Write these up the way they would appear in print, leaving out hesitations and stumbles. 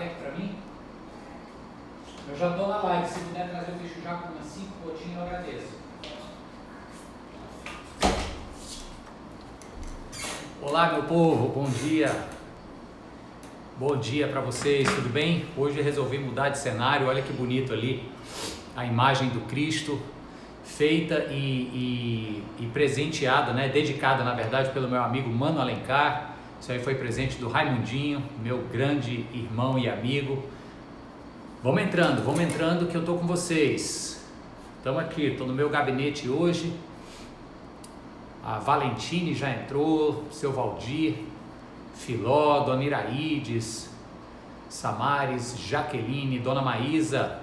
café aqui para mim? Eu já estou na live, se puder trazer o bicho já com umas 5 gotinhas, eu agradeço. Olá, meu povo, bom dia. Bom dia para vocês, tudo bem? Hoje eu resolvi mudar de cenário, olha que bonito ali, a imagem do Cristo, feita e presenteada, né? Dedicada, na verdade, pelo meu amigo Mano Alencar. Isso aí foi presente do Raimundinho, meu grande irmão e amigo. Vamos entrando que eu tô com vocês. Estamos aqui, estou no meu gabinete hoje. A Valentine já entrou, seu Valdir, Filó, Dona Iraídes, Samares, Jaqueline, Dona Maísa,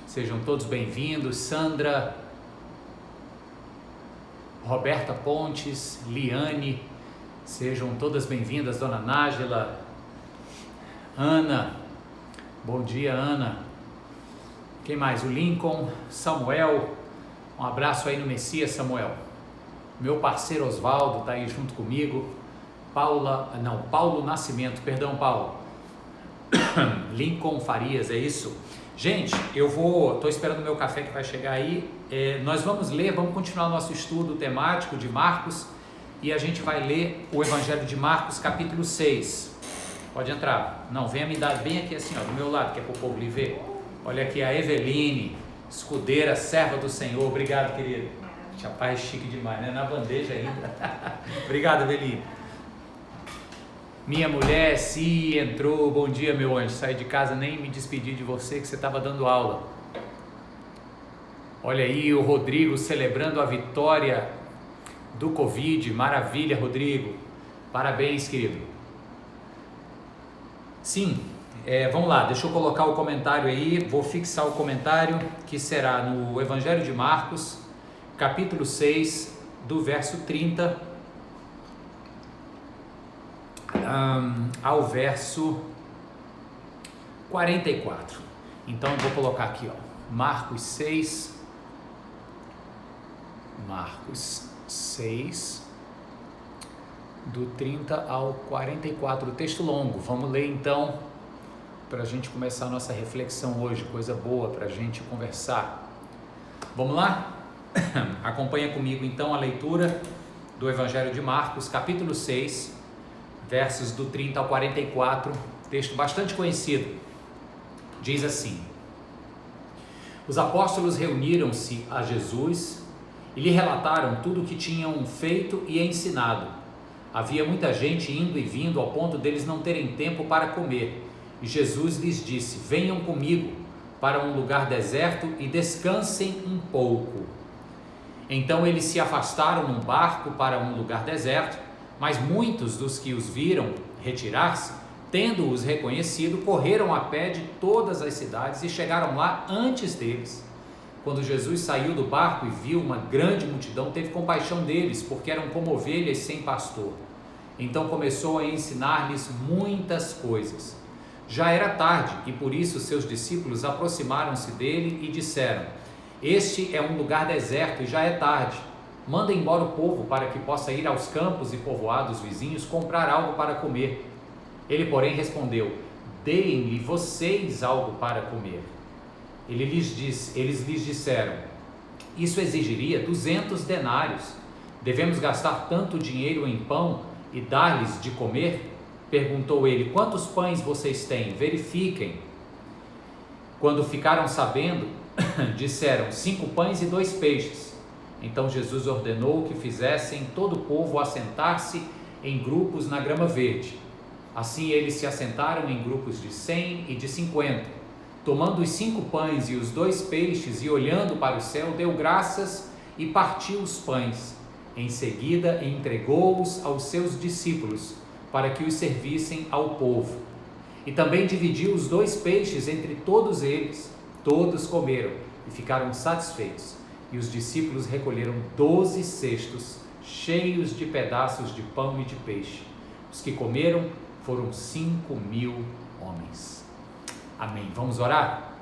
sejam todos bem-vindos. Sandra, Roberta Pontes, Liane, sejam todas bem-vindas. Dona Nájila, Ana, bom dia, Ana. Quem mais? O Lincoln, Samuel, um abraço aí no Messias, Samuel. Meu parceiro Oswaldo está aí junto comigo. Paulo Nascimento, perdão, Paulo. Lincoln Farias, é isso? Gente, tô esperando o meu café que vai chegar aí. Nós vamos continuar nosso estudo temático de Marcos e a gente vai ler o Evangelho de Marcos, capítulo 6. Pode entrar. Não, venha me dar bem aqui assim, ó, do meu lado, que é para o povo lhe ver. Olha aqui a Eveline, escudeira, serva do Senhor. Obrigado, querido. Rapaz, chique demais, né? Na bandeja ainda. Obrigado, Eveline. Minha mulher, se entrou. Bom dia, meu anjo. Saí de casa, nem me despedi de você, que você estava dando aula. Olha aí o Rodrigo celebrando a vitória do Covid. Maravilha, Rodrigo. Parabéns, querido. Sim, vamos lá, deixa eu colocar o comentário aí. Vou fixar o comentário que será no Evangelho de Marcos, capítulo 6, do verso 30 ao verso 44. Então eu vou colocar aqui, ó, Marcos 6, do 30 ao 44, texto longo. Vamos ler então, para a gente começar a nossa reflexão hoje, coisa boa para a gente conversar. Vamos lá? Acompanha comigo então a leitura do Evangelho de Marcos, capítulo 6, versos do 30 ao 44, texto bastante conhecido. Diz assim: Os apóstolos reuniram-se a Jesus e lhe relataram tudo o que tinham feito e ensinado. Havia muita gente indo e vindo ao ponto deles não terem tempo para comer. E Jesus lhes disse: Venham comigo para um lugar deserto e descansem um pouco. Então eles se afastaram num barco para um lugar deserto, mas muitos dos que os viram retirar-se, tendo-os reconhecido, correram a pé de todas as cidades e chegaram lá antes deles. Quando Jesus saiu do barco e viu uma grande multidão, teve compaixão deles, porque eram como ovelhas sem pastor. Então começou a ensinar-lhes muitas coisas. Já era tarde e por isso seus discípulos aproximaram-se dele e disseram: Este é um lugar deserto e já é tarde. Manda embora o povo para que possa ir aos campos e povoados vizinhos comprar algo para comer. Ele, porém, respondeu: Deem-lhe vocês algo para comer. Eles lhes disseram: Isso exigiria 200 denários. Devemos gastar tanto dinheiro em pão e dar-lhes de comer? Perguntou ele: Quantos pães vocês têm? Verifiquem. Quando ficaram sabendo, disseram: 5 pães e 2 peixes. Então Jesus ordenou que fizessem todo o povo assentar-se em grupos na grama verde. Assim eles se assentaram em grupos de 100 e de 50. Tomando os 5 pães e os 2 peixes e olhando para o céu, deu graças e partiu os pães. Em seguida entregou-os aos seus discípulos para que os servissem ao povo. E também dividiu os 2 peixes entre todos eles. Todos comeram e ficaram satisfeitos. E os discípulos recolheram 12 cestos cheios de pedaços de pão e de peixe. Os que comeram foram 5.000 homens. Amém. Vamos orar?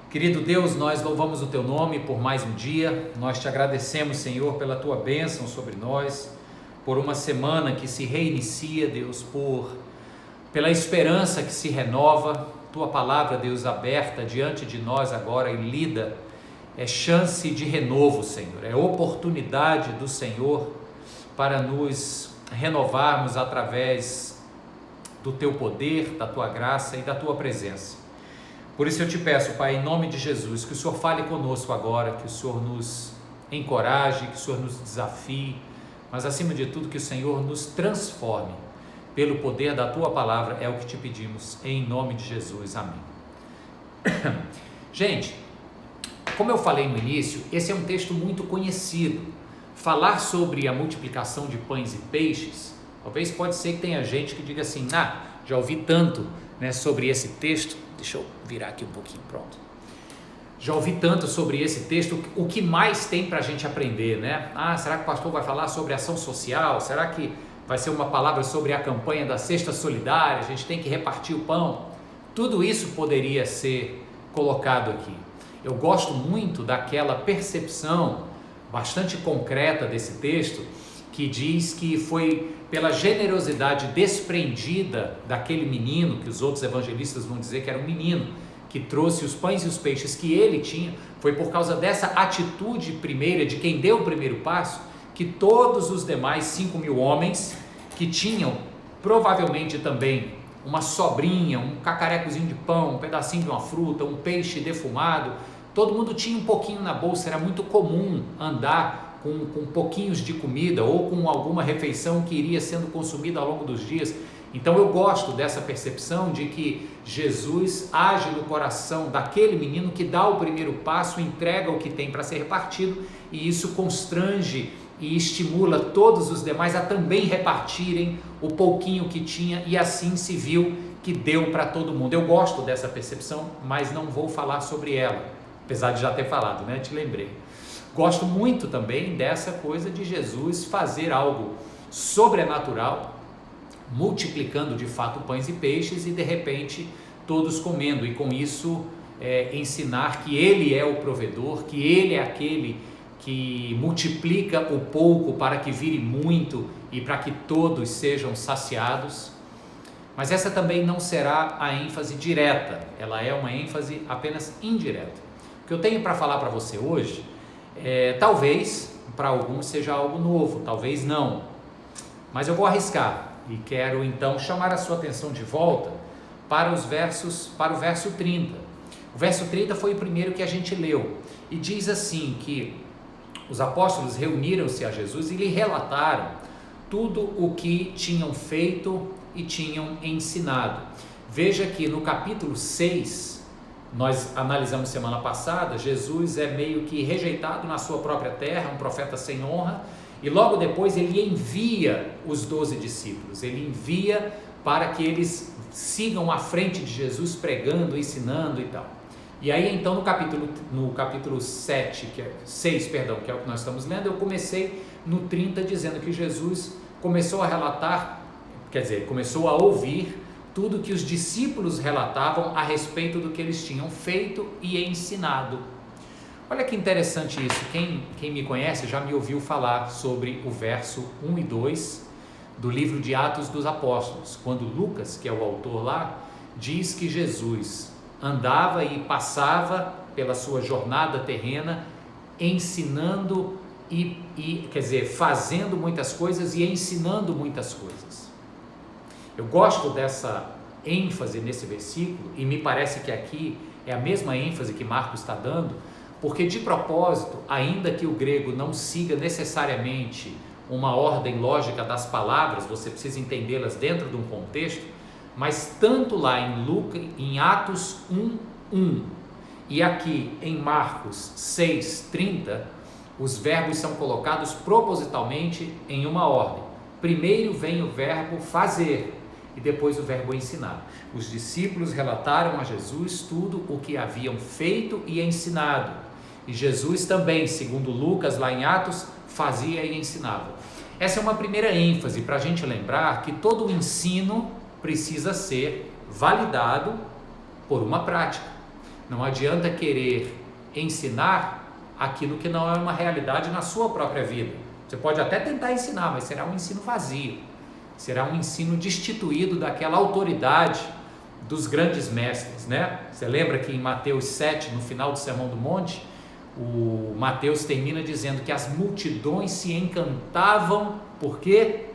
Querido Deus, nós louvamos o Teu nome por mais um dia. Nós Te agradecemos, Senhor, pela Tua bênção sobre nós, por uma semana que se reinicia, Deus, pela esperança que se renova. Tua palavra, Deus, aberta diante de nós agora e lida, é chance de renovo, Senhor, é oportunidade do Senhor para nos renovarmos através do Teu poder, da Tua graça e da Tua presença. Por isso eu te peço, Pai, em nome de Jesus, que o Senhor fale conosco agora, que o Senhor nos encoraje, que o Senhor nos desafie, mas acima de tudo que o Senhor nos transforme pelo poder da Tua palavra, é o que te pedimos, em nome de Jesus, amém. Gente, como eu falei no início, esse é um texto muito conhecido. Falar sobre a multiplicação de pães e peixes, talvez pode ser que tenha gente que diga assim, já ouvi tanto, né, sobre esse texto, deixa eu virar aqui um pouquinho, pronto. Já ouvi tanto sobre esse texto, o que mais tem para a gente aprender, né? Será que o pastor vai falar sobre ação social? Será que vai ser uma palavra sobre a campanha da Cesta Solidária? A gente tem que repartir o pão? Tudo isso poderia ser colocado aqui. Eu gosto muito daquela percepção bastante concreta desse texto, que diz que foi pela generosidade desprendida daquele menino, que os outros evangelistas vão dizer que era um menino, que trouxe os pães e os peixes que ele tinha, foi por causa dessa atitude primeira de quem deu o primeiro passo, que todos os demais 5.000 homens, que tinham provavelmente também uma sobrinha, um cacarecozinho de pão, um pedacinho de uma fruta, um peixe defumado, todo mundo tinha um pouquinho na bolsa, era muito comum andar com pouquinhos de comida ou com alguma refeição que iria sendo consumida ao longo dos dias. Então eu gosto dessa percepção de que Jesus age no coração daquele menino que dá o primeiro passo, entrega o que tem para ser repartido, e isso constrange e estimula todos os demais a também repartirem o pouquinho que tinha, e assim se viu que deu para todo mundo. Eu gosto dessa percepção, mas não vou falar sobre ela, apesar de já ter falado, né? Te lembrei. Gosto muito também dessa coisa de Jesus fazer algo sobrenatural, multiplicando de fato pães e peixes, e de repente todos comendo, e com isso ensinar que Ele é o provedor, que Ele é aquele que multiplica o pouco para que vire muito e para que todos sejam saciados. Mas essa também não será a ênfase direta, ela é uma ênfase apenas indireta. O que eu tenho para falar para você hoje, talvez para alguns seja algo novo, talvez não, mas eu vou arriscar e quero então chamar a sua atenção de volta para o verso 30. O verso 30 foi o primeiro que a gente leu, e diz assim que os apóstolos reuniram-se a Jesus e lhe relataram tudo o que tinham feito e tinham ensinado. Veja que no capítulo 6, nós analisamos semana passada, Jesus é meio que rejeitado na sua própria terra, um profeta sem honra, e logo depois ele envia os 12 discípulos, ele envia para que eles sigam à frente de Jesus pregando, ensinando e tal. E aí então no capítulo 6, que é o que nós estamos lendo, eu comecei no 30 dizendo que Jesus começou a relatar, começou a ouvir tudo que os discípulos relatavam a respeito do que eles tinham feito e ensinado. Olha que interessante isso, quem me conhece já me ouviu falar sobre o verso 1 e 2 do livro de Atos dos Apóstolos, quando Lucas, que é o autor lá, diz que Jesus andava e passava pela sua jornada terrena ensinando fazendo muitas coisas e ensinando muitas coisas. Eu gosto dessa ênfase nesse versículo, e me parece que aqui é a mesma ênfase que Marcos está dando, porque de propósito, ainda que o grego não siga necessariamente uma ordem lógica das palavras, você precisa entendê-las dentro de um contexto, mas tanto lá em Atos 1:1 e aqui em Marcos 6:30, os verbos são colocados propositalmente em uma ordem. Primeiro vem o verbo fazer e depois o verbo ensinar. Os discípulos relataram a Jesus tudo o que haviam feito e ensinado. E Jesus também, segundo Lucas, lá em Atos, fazia e ensinava. Essa é uma primeira ênfase para a gente lembrar que todo o ensino precisa ser validado por uma prática. Não adianta querer ensinar aquilo que não é uma realidade na sua própria vida. Você pode até tentar ensinar, mas será um ensino vazio. Será um ensino destituído daquela autoridade dos grandes mestres, né? Você lembra que em Mateus 7, no final do Sermão do Monte, o Mateus termina dizendo que as multidões se encantavam, por quê?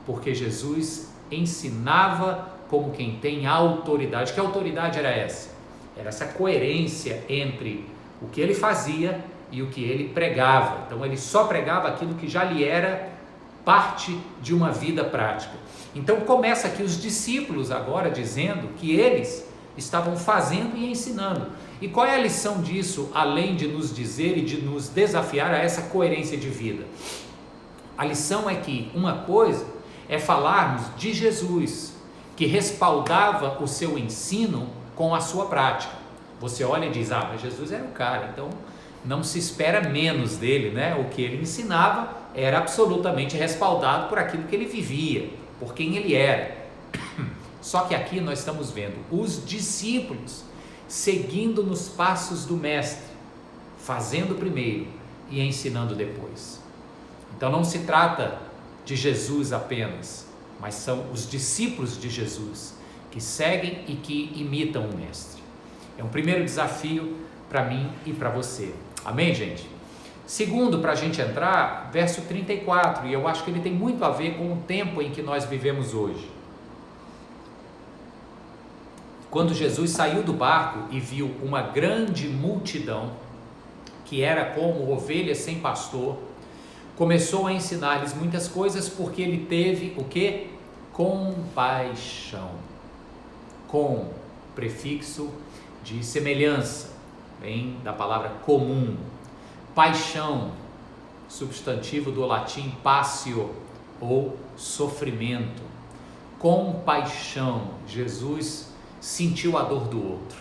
Porque Jesus ensinava como quem tem autoridade. Que autoridade era essa? Era essa coerência entre o que ele fazia e o que ele pregava. Então ele só pregava aquilo que já lhe era parte de uma vida prática. Então começa aqui os discípulos agora dizendo que eles estavam fazendo e ensinando. E qual é a lição disso, além de nos dizer e de nos desafiar a essa coerência de vida? A lição é que uma coisa é falarmos de Jesus, que respaldava o seu ensino com a sua prática. Você olha e diz, mas Jesus era o cara, então não se espera menos dele, né? O que ele ensinava era absolutamente respaldado por aquilo que ele vivia, por quem ele era. Só que aqui nós estamos vendo os discípulos seguindo nos passos do mestre, fazendo primeiro e ensinando depois. Então não se trata de Jesus apenas, mas são os discípulos de Jesus que seguem e que imitam o mestre. É um primeiro desafio para mim e para você. Amém, gente? Segundo, para a gente entrar, verso 34, e eu acho que ele tem muito a ver com o tempo em que nós vivemos hoje. Quando Jesus saiu do barco e viu uma grande multidão, que era como ovelhas sem pastor, começou a ensinar-lhes muitas coisas, porque ele teve o quê? Compaixão. Com, prefixo de semelhança, vem da palavra comum. Paixão, substantivo do latim passio, ou sofrimento. Compaixão, Jesus sentiu a dor do outro.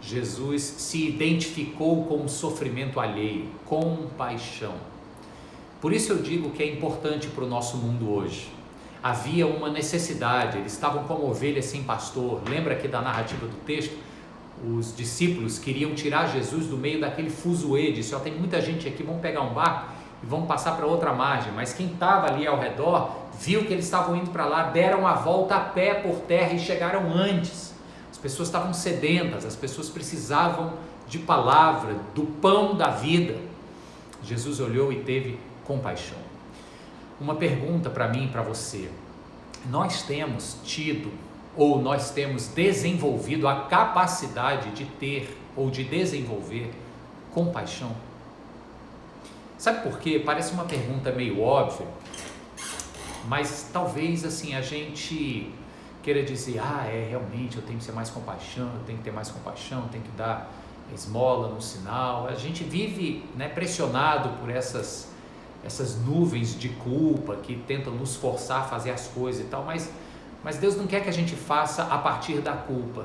Jesus se identificou com o sofrimento alheio, compaixão. Por isso eu digo que é importante para o nosso mundo hoje. Havia uma necessidade, eles estavam como ovelhas sem pastor. Lembra aqui da narrativa do texto? Os discípulos queriam tirar Jesus do meio daquele fuzuê, disse, tem muita gente aqui, vamos pegar um barco e vamos passar para outra margem. Mas quem estava ali ao redor viu que eles estavam indo para lá, deram a volta a pé por terra e chegaram antes. As pessoas estavam sedentas, as pessoas precisavam de palavra, do pão da vida. Jesus olhou e teve compaixão. Uma pergunta para mim e para você: nós temos tido ou nós temos desenvolvido a capacidade de ter ou de desenvolver compaixão? Sabe por quê? Parece uma pergunta meio óbvia, mas talvez assim a gente queira dizer, realmente eu tenho que ser mais compaixão, eu tenho que ter mais compaixão, eu tenho que dar esmola no sinal. A gente vive, pressionado por essas nuvens de culpa que tentam nos forçar a fazer as coisas e tal, mas Deus não quer que a gente faça a partir da culpa.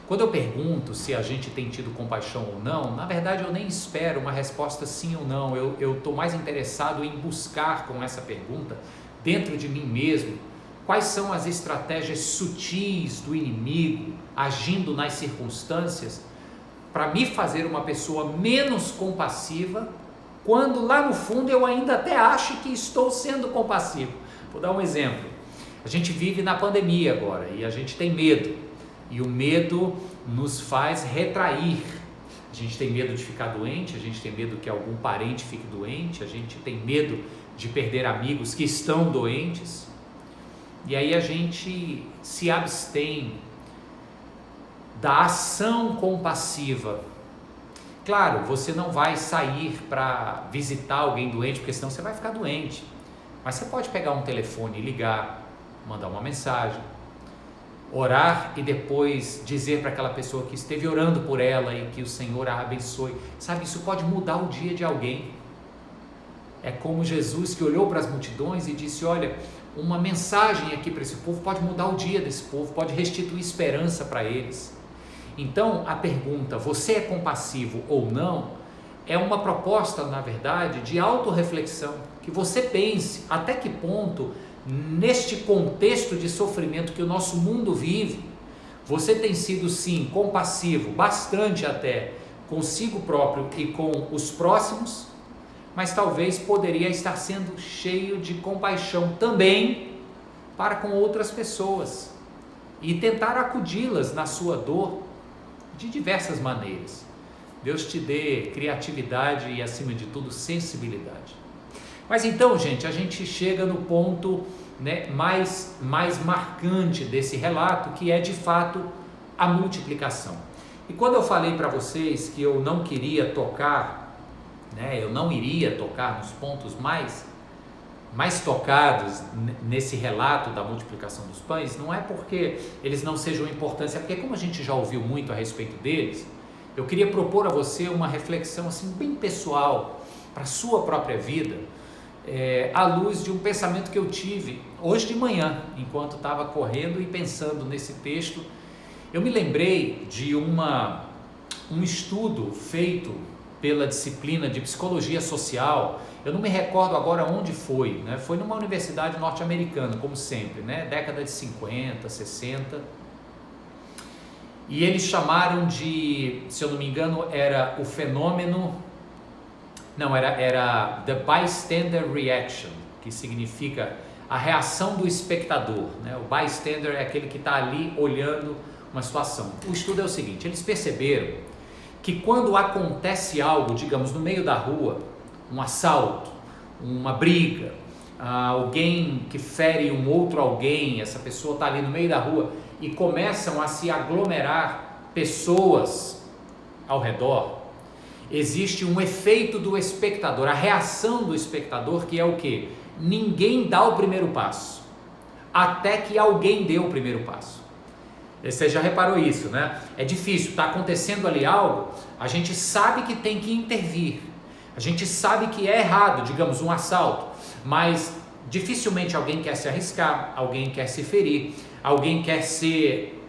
Quando eu pergunto se a gente tem tido compaixão ou não, na verdade eu nem espero uma resposta sim ou não. Eu estou mais interessado em buscar com essa pergunta, dentro de mim mesmo, quais são as estratégias sutis do inimigo agindo nas circunstâncias para me fazer uma pessoa menos compassiva, quando lá no fundo eu ainda até acho que estou sendo compassivo. Vou dar um exemplo. A gente vive na pandemia agora e a gente tem medo, e o medo nos faz retrair. A gente tem medo de ficar doente, a gente tem medo que algum parente fique doente, a gente tem medo de perder amigos que estão doentes, e aí a gente se abstém da ação compassiva. Claro, você não vai sair para visitar alguém doente, porque senão você vai ficar doente, mas você pode pegar um telefone e ligar, mandar uma mensagem, orar e depois dizer para aquela pessoa que esteve orando por ela e que o Senhor a abençoe. Sabe, isso pode mudar o dia de alguém. É como Jesus que olhou para as multidões e disse, olha, uma mensagem aqui para esse povo pode mudar o dia desse povo, pode restituir esperança para eles. Então a pergunta, você é compassivo ou não, é uma proposta, na verdade, de autorreflexão, que você pense até que ponto, neste contexto de sofrimento que o nosso mundo vive, você tem sido sim compassivo, bastante até, consigo próprio e com os próximos, mas talvez poderia estar sendo cheio de compaixão também para com outras pessoas e tentar acudi-las na sua dor de diversas maneiras. Deus te dê criatividade e, acima de tudo, sensibilidade. Mas então, gente, a gente chega no ponto, né, mais marcante desse relato, que é de fato a multiplicação. E quando eu falei para vocês que eu não queria tocar, né, eu não iria tocar nos pontos mais tocados nesse relato da multiplicação dos pães, não é porque eles não sejam importantes, é porque, como a gente já ouviu muito a respeito deles, eu queria propor a você uma reflexão assim bem pessoal para a sua própria vida, à luz de um pensamento que eu tive hoje de manhã, enquanto estava correndo e pensando nesse texto. Eu me lembrei de um estudo feito pela disciplina de psicologia social. Eu não me recordo agora onde foi, né? Foi numa universidade norte-americana, como sempre, né? Década de 50, 60. E eles chamaram de, se eu não me engano, era o fenômeno, não, era the bystander reaction, que significa a reação do espectador, né? O bystander é aquele que está ali olhando uma situação. O estudo é o seguinte: eles perceberam que quando acontece algo, digamos, no meio da rua, um assalto, uma briga, alguém que fere um outro alguém, essa pessoa está ali no meio da rua e começam a se aglomerar pessoas ao redor, existe um efeito do espectador, a reação do espectador, que é o quê? Ninguém dá o primeiro passo, até que alguém dê o primeiro passo. Você já reparou isso, né? É difícil, está acontecendo ali algo, a gente sabe que tem que intervir, a gente sabe que é errado, digamos, um assalto, mas dificilmente alguém quer se arriscar, alguém quer se ferir, alguém quer ser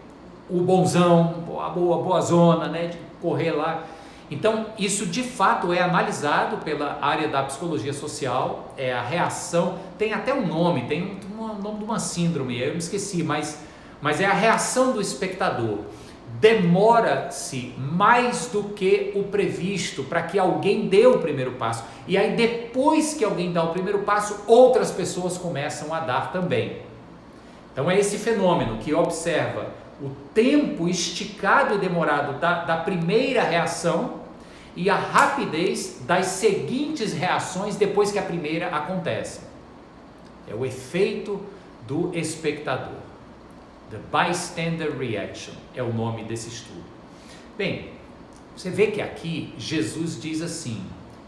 o bonzão, a boa zona, né, de correr lá. Então, isso de fato é analisado pela área da psicologia social, é a reação, tem até um nome, tem um nome de uma síndrome, eu me esqueci, mas é a reação do espectador. Demora-se mais do que o previsto para que alguém dê o primeiro passo. E aí, depois que alguém dá o primeiro passo, outras pessoas começam a dar também. Então é esse fenômeno que observa o tempo esticado e demorado da primeira reação e a rapidez das seguintes reações depois que a primeira acontece. É o efeito do espectador. The Bystander Reaction é o nome desse estudo. Bem, você vê que aqui Jesus diz assim: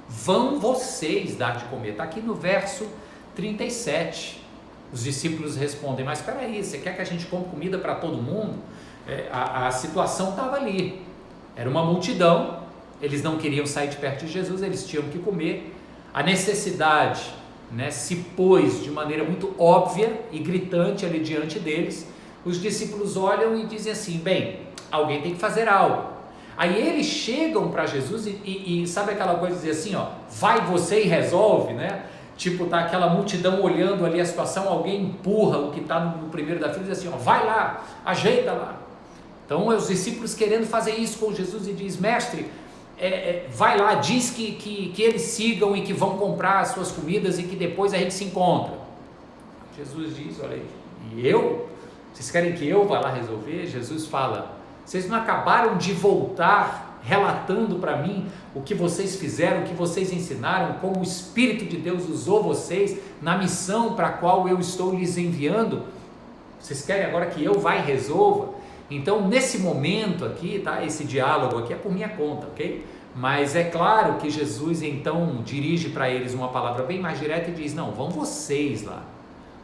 vão vocês dar de comer. Está aqui no verso 37. Os discípulos respondem: mas espera aí, você quer que a gente compre comida para todo mundo? A situação estava ali, era uma multidão, eles não queriam sair de perto de Jesus, eles tinham que comer. A necessidade, né, se pôs de maneira muito óbvia e gritante ali diante deles. Os discípulos olham e dizem assim: bem, alguém tem que fazer algo. Aí eles chegam para Jesus e sabe aquela coisa de dizer assim, ó, vai você e resolve, né? Tipo, tá aquela multidão olhando ali a situação, alguém empurra o que está no primeiro da fila e diz assim, ó, vai lá, ajeita lá. Então, os discípulos querendo fazer isso com Jesus e diz: mestre, vai lá, diz que eles sigam e que vão comprar as suas comidas e que depois a gente se encontra. Jesus diz: olha aí, e eu? Vocês querem que eu vá lá resolver? Jesus fala: vocês não acabaram de voltar relatando para mim o que vocês fizeram, o que vocês ensinaram, como o Espírito de Deus usou vocês na missão para a qual eu estou lhes enviando? Vocês querem agora que eu vá e resolva? Então, nesse momento aqui, tá? Esse diálogo aqui é por minha conta, ok? Mas é claro que Jesus então dirige para eles uma palavra bem mais direta e diz: não, vão vocês lá,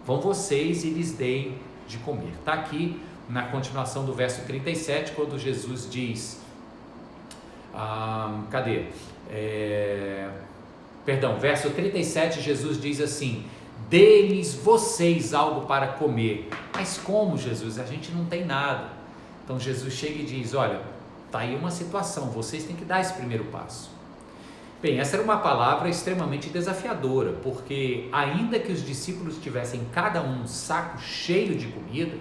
vão vocês e lhes deem de comer. Está aqui na continuação do verso 37, quando Jesus diz, verso 37, Jesus diz assim: dê-lhes vocês algo para comer. Mas como, Jesus? A gente não tem nada. Então Jesus chega e diz: olha, está aí uma situação, vocês têm que dar esse primeiro passo. Bem, essa era uma palavra extremamente desafiadora, porque ainda que os discípulos tivessem cada um saco cheio de comida,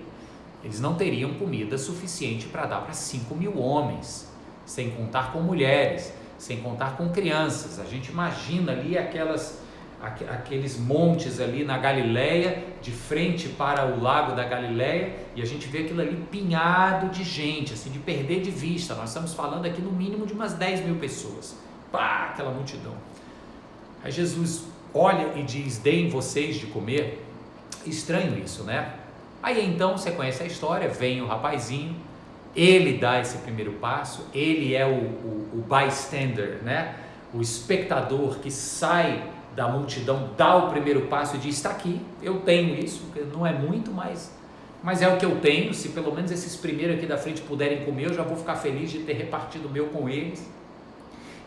eles não teriam comida suficiente para dar para 5.000 homens, sem contar com mulheres, sem contar com crianças. A gente imagina ali aqueles montes ali na Galileia, de frente para o lago da Galileia, e a gente vê aquilo ali pinhado de gente, assim, de perder de vista. Nós estamos falando aqui no mínimo de umas 10 mil pessoas. Pá, aquela multidão. Aí Jesus olha e diz: deem vocês de comer. Estranho isso, né? Aí então você conhece a história, vem o rapazinho, ele dá esse primeiro passo, ele é o bystander, né? O espectador que sai da multidão, dá o primeiro passo e diz: está aqui, eu tenho isso, não é muito, mas é o que eu tenho. Se pelo menos esses primeiros aqui da frente puderem comer, eu já vou ficar feliz de ter repartido o meu com eles.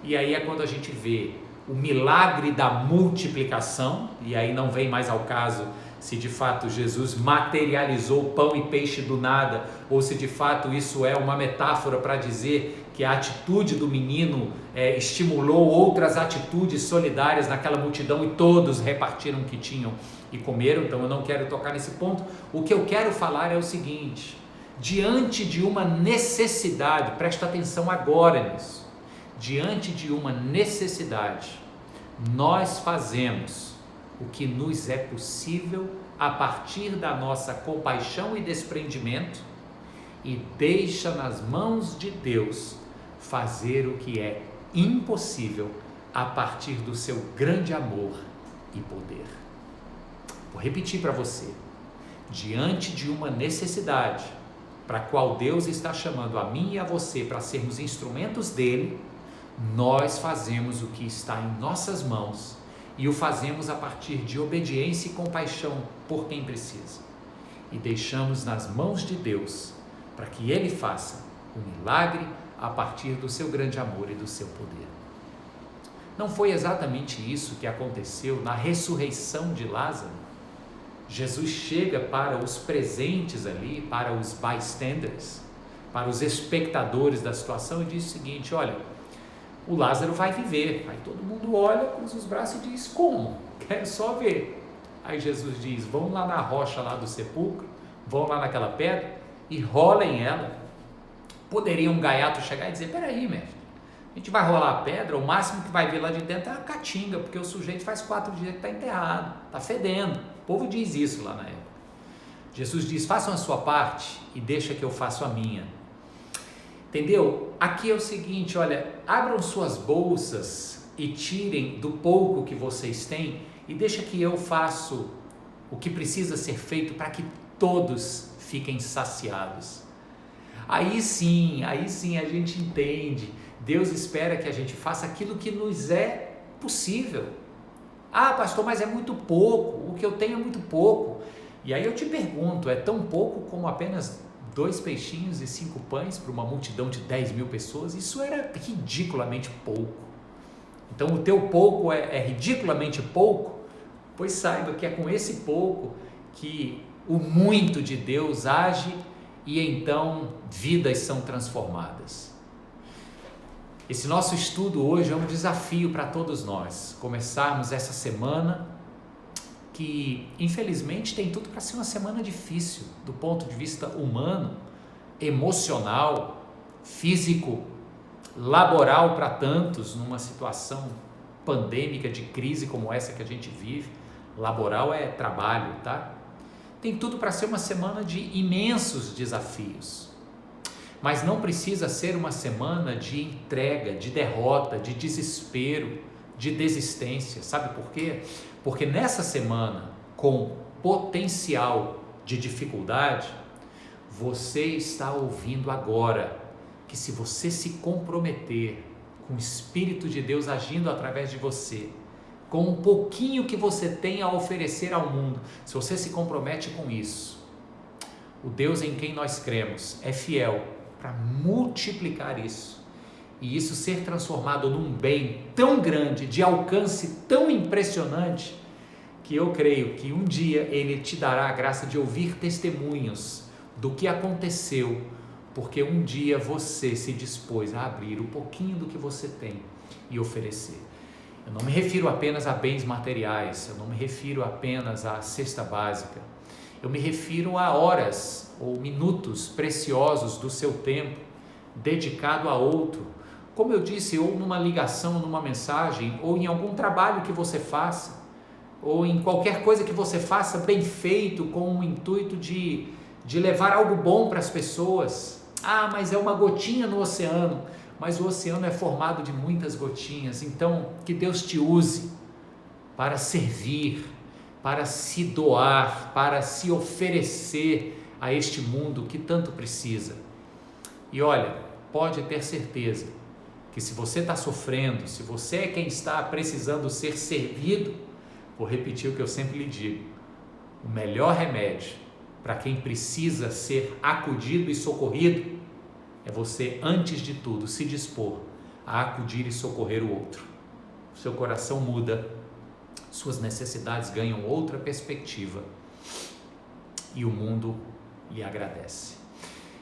E aí é quando a gente vê o milagre da multiplicação, e aí não vem mais ao caso se de fato Jesus materializou pão e peixe do nada, ou se de fato isso é uma metáfora para dizer que a atitude do menino estimulou outras atitudes solidárias naquela multidão e todos repartiram o que tinham e comeram. Então eu não quero tocar nesse ponto. O que eu quero falar é o seguinte: diante de uma necessidade, presta atenção agora nisso, diante de uma necessidade, nós fazemos o que nos é possível a partir da nossa compaixão e desprendimento e deixa nas mãos de Deus fazer o que é impossível a partir do seu grande amor e poder. Vou repetir para você: diante de uma necessidade para a qual Deus está chamando a mim e a você para sermos instrumentos dele, nós fazemos o que está em nossas mãos e o fazemos a partir de obediência e compaixão por quem precisa, e deixamos nas mãos de Deus para que Ele faça o milagre a partir do seu grande amor e do seu poder. Não foi exatamente isso que aconteceu na ressurreição de Lázaro? Jesus chega para os presentes ali, para os bystanders, para os espectadores da situação, e diz o seguinte: olha, o Lázaro vai viver. Aí todo mundo olha, cruza os braços e diz: como? Quero só ver. Aí Jesus diz: vão lá na rocha lá do sepulcro, vão lá naquela pedra e rolem ela. Poderia um gaiato chegar e dizer: peraí, mestre, a gente vai rolar a pedra, o máximo que vai ver lá de dentro é a caatinga, porque o sujeito faz 4 dias que está enterrado, está fedendo. O povo diz isso lá na época. Jesus diz: façam a sua parte e deixa que eu faço a minha. Entendeu? Aqui é o seguinte: olha, abram suas bolsas e tirem do pouco que vocês têm e deixa que eu faço o que precisa ser feito para que todos fiquem saciados. Aí sim a gente entende. Deus espera que a gente faça aquilo que nos é possível. Ah, pastor, mas é muito pouco, o que eu tenho é muito pouco. E aí eu te pergunto: é tão pouco como apenas 2 peixinhos e 5 pães para uma multidão de 10 mil pessoas? Isso era ridiculamente pouco. Então o teu pouco é ridiculamente pouco? Pois saiba que é com esse pouco que o muito de Deus age e então vidas são transformadas. Esse nosso estudo hoje é um desafio para todos nós, começarmos essa semana que infelizmente tem tudo para ser uma semana difícil do ponto de vista humano, emocional, físico, laboral para tantos, numa situação pandêmica de crise como essa que a gente vive. Laboral é trabalho, tá? Tem tudo para ser uma semana de imensos desafios, mas não precisa ser uma semana de entrega, de derrota, de desespero, de desistência. Sabe por quê? Porque nessa semana, com potencial de dificuldade, você está ouvindo agora que se você se comprometer com o Espírito de Deus agindo através de você, com um pouquinho que você tem a oferecer ao mundo, se você se compromete com isso, o Deus em quem nós cremos é fiel para multiplicar isso, e isso ser transformado num bem tão grande, de alcance tão impressionante, que eu creio que um dia Ele te dará a graça de ouvir testemunhos do que aconteceu, porque um dia você se dispôs a abrir o pouquinho do que você tem e oferecer. Eu não me refiro apenas a bens materiais, eu não me refiro apenas à cesta básica, eu me refiro a horas ou minutos preciosos do seu tempo dedicado a outro, como eu disse, ou numa ligação, numa mensagem, ou em algum trabalho que você faça, ou em qualquer coisa que você faça bem feito, com o intuito de levar algo bom para as pessoas. Ah, mas é uma gotinha no oceano, mas o oceano é formado de muitas gotinhas. Então, que Deus te use para servir, para se doar, para se oferecer a este mundo que tanto precisa. E olha, pode ter certeza que se você está sofrendo, se você é quem está precisando ser servido, vou repetir o que eu sempre lhe digo: o melhor remédio para quem precisa ser acudido e socorrido é você, antes de tudo, se dispor a acudir e socorrer o outro. O seu coração muda, suas necessidades ganham outra perspectiva e o mundo lhe agradece.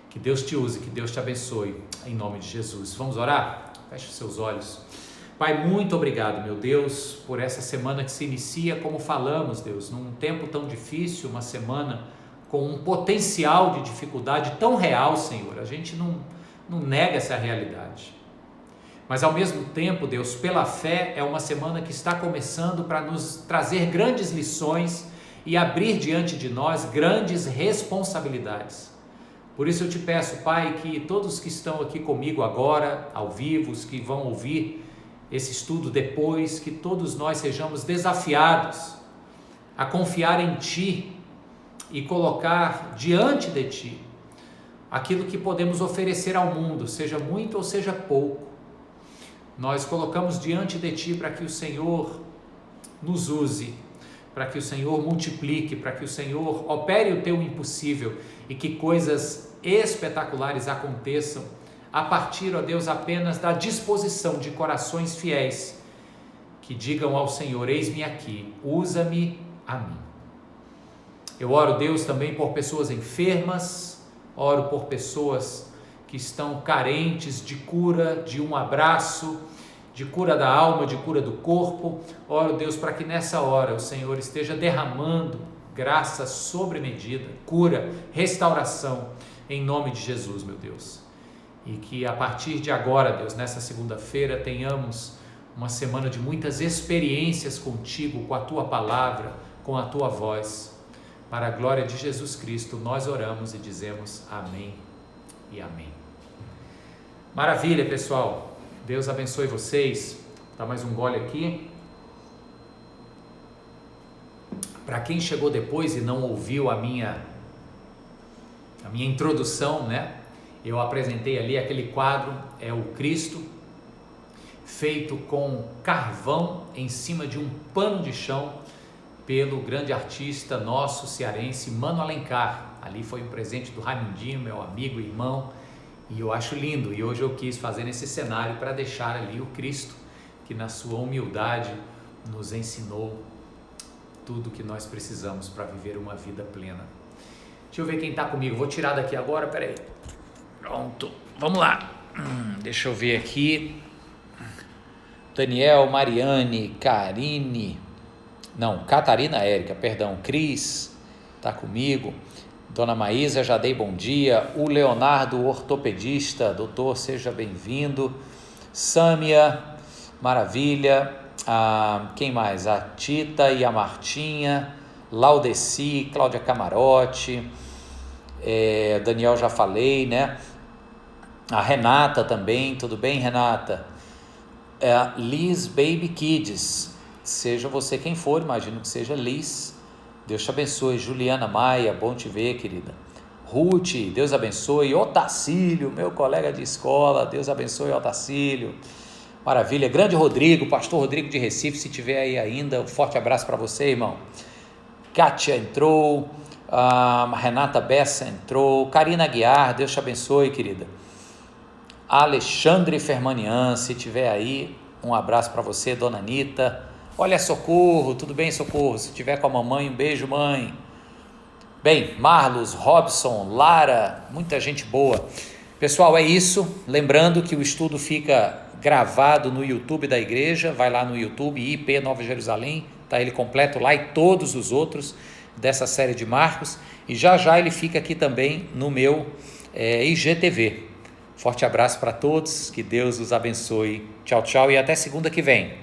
Que Deus te use, que Deus te abençoe, em nome de Jesus. Vamos orar? Feche os seus olhos. Pai, muito obrigado, meu Deus, por essa semana que se inicia, como falamos, Deus, num tempo tão difícil, uma semana com um potencial de dificuldade tão real, Senhor. A gente não nega essa realidade. Mas ao mesmo tempo, Deus, pela fé, é uma semana que está começando para nos trazer grandes lições e abrir diante de nós grandes responsabilidades. Por isso eu te peço, Pai, que todos que estão aqui comigo agora, ao vivo, os que vão ouvir esse estudo depois, que todos nós sejamos desafiados a confiar em Ti e colocar diante de Ti aquilo que podemos oferecer ao mundo, seja muito ou seja pouco. Nós colocamos diante de Ti para que o Senhor nos use, para que o Senhor multiplique, para que o Senhor opere o Teu impossível e que coisas espetaculares aconteçam a partir, ó Deus, apenas da disposição de corações fiéis que digam ao Senhor: eis-me aqui, usa-me a mim. Eu oro, Deus, também por pessoas enfermas, oro por pessoas que estão carentes de cura, de um abraço, de cura da alma, de cura do corpo. Oro, Deus, para que nessa hora o Senhor esteja derramando graça sobre medida, cura, restauração, em nome de Jesus, meu Deus. E que a partir de agora, Deus, nessa segunda-feira, tenhamos uma semana de muitas experiências contigo, com a Tua palavra, com a Tua voz. Para a glória de Jesus Cristo, nós oramos e dizemos amém e amém. Maravilha, pessoal. Deus abençoe vocês. Dá mais um gole aqui. Para quem chegou depois e não ouviu a minha introdução, né? Eu apresentei ali aquele quadro, é o Cristo, feito com carvão em cima de um pano de chão, pelo grande artista nosso cearense, Mano Alencar. Ali foi um presente do Raimundinho, meu amigo e irmão, e eu acho lindo. E hoje eu quis fazer nesse cenário para deixar ali o Cristo, que na sua humildade nos ensinou tudo que nós precisamos para viver uma vida plena. Deixa eu ver quem está comigo, vou tirar daqui agora, peraí. Pronto, vamos lá. Deixa eu ver aqui. Daniel, Mariane, Catarina Érica, perdão, Cris, está comigo. Dona Maísa, já dei bom dia. O Leonardo, ortopedista, doutor, seja bem-vindo. Sâmia, maravilha. Quem mais? A Tita e a Martinha, Laudeci, Cláudia Camarote, Daniel já falei, né? A Renata também, tudo bem, Renata? Liz Baby Kids, seja você quem for, imagino que seja Liz, Deus te abençoe. Juliana Maia, bom te ver, querida. Ruth, Deus abençoe. Otacílio, meu colega de escola, Deus abençoe, Otacílio. Maravilha. Grande Rodrigo, pastor Rodrigo de Recife, se tiver aí ainda, um forte abraço para você, irmão. Kátia entrou, Renata Bessa entrou, Karina Aguiar, Deus te abençoe, querida. Alexandre Fermanian, se tiver aí, um abraço para você. Dona Anitta, olha, Socorro, tudo bem, Socorro? Se tiver com a mamãe, um beijo, mãe. Bem, Marlos, Robson, Lara, muita gente boa. Pessoal, é isso. Lembrando que o estudo fica gravado no YouTube da igreja, vai lá no YouTube, IP Nova Jerusalém, tá ele completo lá, e todos os outros dessa série de Marcos, e já ele fica aqui também no meu IGTV. Forte abraço para todos, que Deus os abençoe. Tchau, tchau, e até segunda que vem.